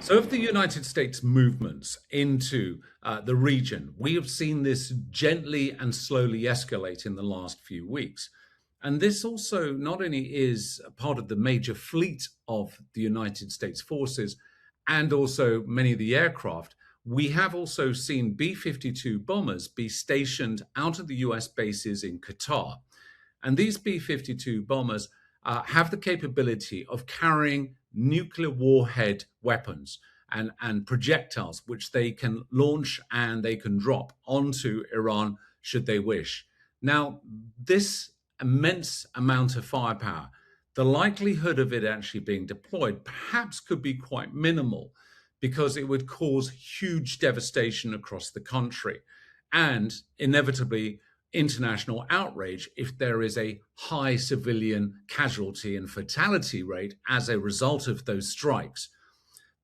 So, of the United States movements into the region, we have seen this gently and slowly escalate in the last few weeks. And this also not only is a part of the major fleet of the United States forces and also many of the aircraft, we have also seen B 52 bombers be stationed out of the US bases in Qatar. And these B 52 bombers have the capability of carrying nuclear warhead weapons and projectiles, which they can launch and they can drop onto Iran should they wish. Now, this immense amount of firepower, the likelihood of it actually being deployed perhaps could be quite minimal because it would cause huge devastation across the country and inevitably international outrage if there is a high civilian casualty and fatality rate as a result of those strikes.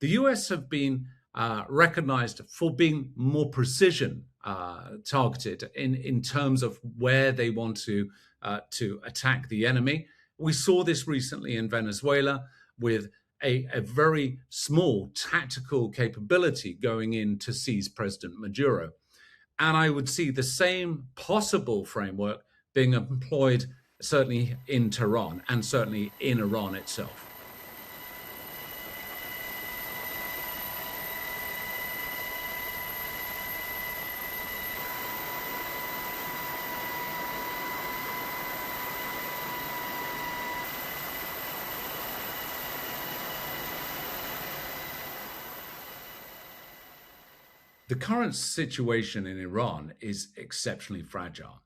The US have been recognized for being more precision targeted in terms of where they want to attack the enemy. We saw this recently in Venezuela with a very small tactical capability going in to seize President Maduro. And I would see the same possible framework being employed certainly in Tehran and certainly in Iran itself. The current situation in Iran is exceptionally fragile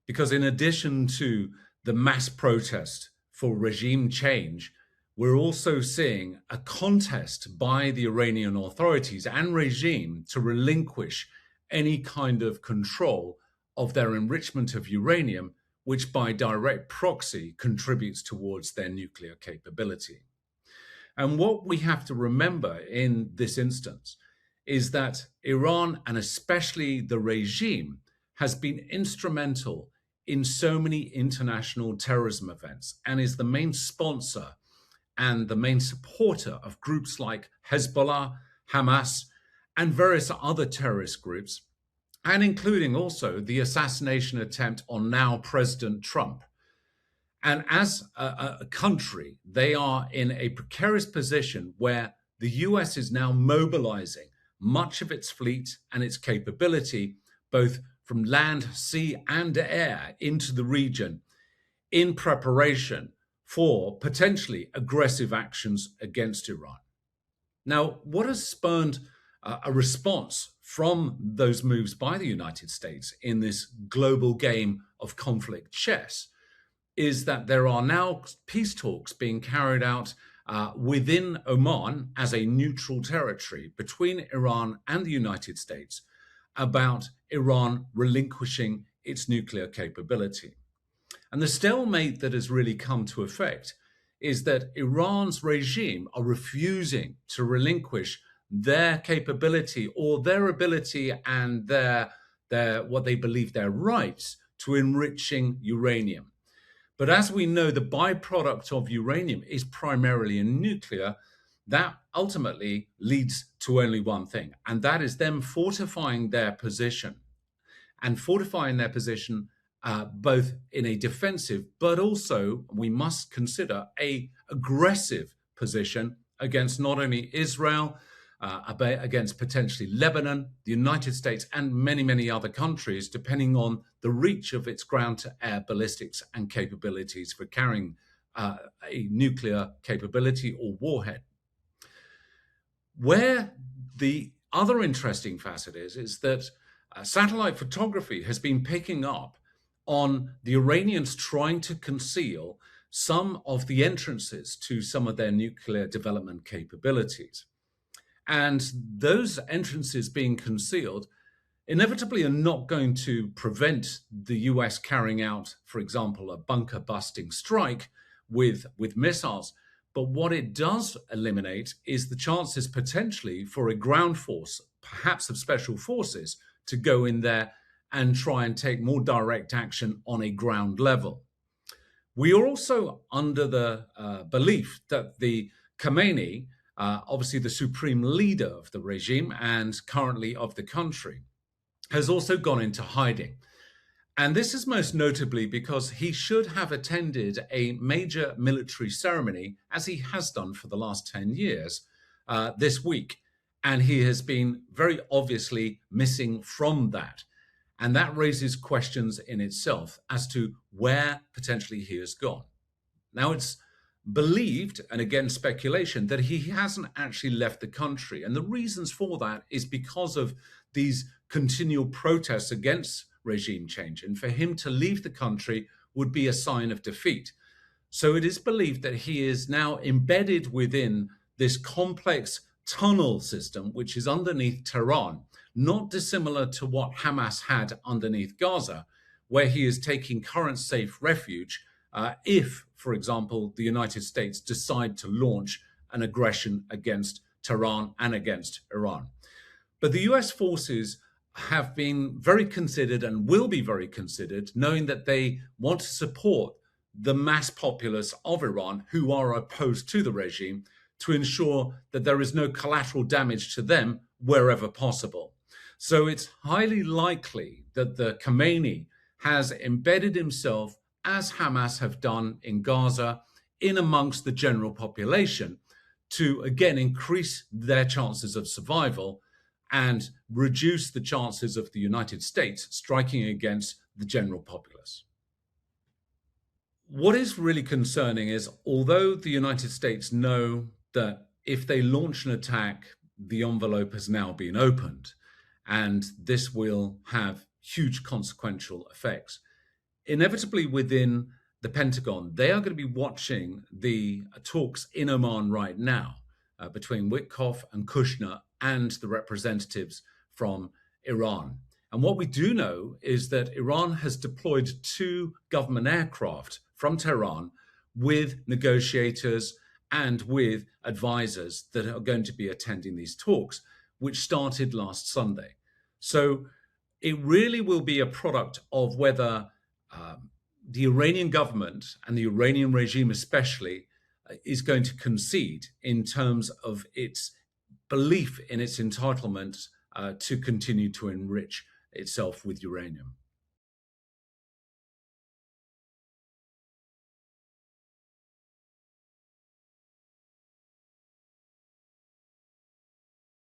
because, in addition to the mass protest for regime change, we're also seeing a contest by the Iranian authorities and regime to relinquish any kind of control of their enrichment of uranium, which by direct proxy contributes towards their nuclear capability. And what we have to remember in this instance is that Iran, and especially the regime, has been instrumental in so many international terrorism events and is the main sponsor and the main supporter of groups like Hezbollah, Hamas, and various other terrorist groups, and including also the assassination attempt on now President Trump. And as a country, they are in a precarious position where the US is now mobilizing much of its fleet and its capability, both from land, sea, and air, into the region in preparation for potentially aggressive actions against Iran. Now, what has spurned a response from those moves by the United States in this global game of conflict chess is that there are now peace talks being carried out within Oman as a neutral territory between Iran and the United States about Iran relinquishing its nuclear capability. And the stalemate that has really come to effect is that Iran's regime are refusing to relinquish their capability or their ability and their what they believe their rights to enriching uranium. But as we know, the byproduct of uranium is primarily in nuclear. That ultimately leads to only one thing, and that is them fortifying their position and fortifying their position both in a defensive, but also we must consider a aggressive position against not only Israel, against potentially Lebanon, the United States, and many, many other countries, depending on the reach of its ground-to-air ballistics and capabilities for carrying a nuclear capability or warhead. Where the other interesting facet is that satellite photography has been picking up on the Iranians trying to conceal some of the entrances to some of their nuclear development capabilities. And those entrances being concealed inevitably are not going to prevent the US carrying out, for example, a bunker busting strike with missiles. But what it does eliminate is the chances potentially for a ground force, perhaps of special forces, to go in there and try and take more direct action on a ground level. We are also under the belief that the Khamenei obviously the supreme leader of the regime and currently of the country, has also gone into hiding. And this is most notably because he should have attended a major military ceremony, as he has done for the last 10 years, this week. And he has been very obviously missing from that. And that raises questions in itself as to where potentially he has gone. Now, it's believed, and again speculation, that he hasn't actually left the country. And the reasons for that is because of these continual protests against regime change. And for him to leave the country would be a sign of defeat. So it is believed that he is now embedded within this complex tunnel system, which is underneath Tehran, not dissimilar to what Hamas had underneath Gaza, where he is taking current safe refuge if, for example, the United States decide to launch an aggression against Tehran and against Iran. But the US forces have been very considered and will be very considered, knowing that they want to support the mass populace of Iran who are opposed to the regime, to ensure that there is no collateral damage to them wherever possible. So it's highly likely that the Khamenei has embedded himself, as Hamas have done in Gaza, in amongst the general population to, again, increase their chances of survival and reduce the chances of the United States striking against the general populace. What is really concerning is, although the United States know that if they launch an attack, the envelope has now been opened, and this will have huge consequential effects. Inevitably within the Pentagon, they are going to be watching the talks in Oman right now between Witkoff and Kushner and the representatives from Iran. And what we do know is that Iran has deployed 2 government aircraft from Tehran with negotiators and with advisors that are going to be attending these talks, which started last Sunday. So it really will be a product of whether the Iranian government and the Iranian regime especially is going to concede in terms of its belief in its entitlement to continue to enrich itself with uranium.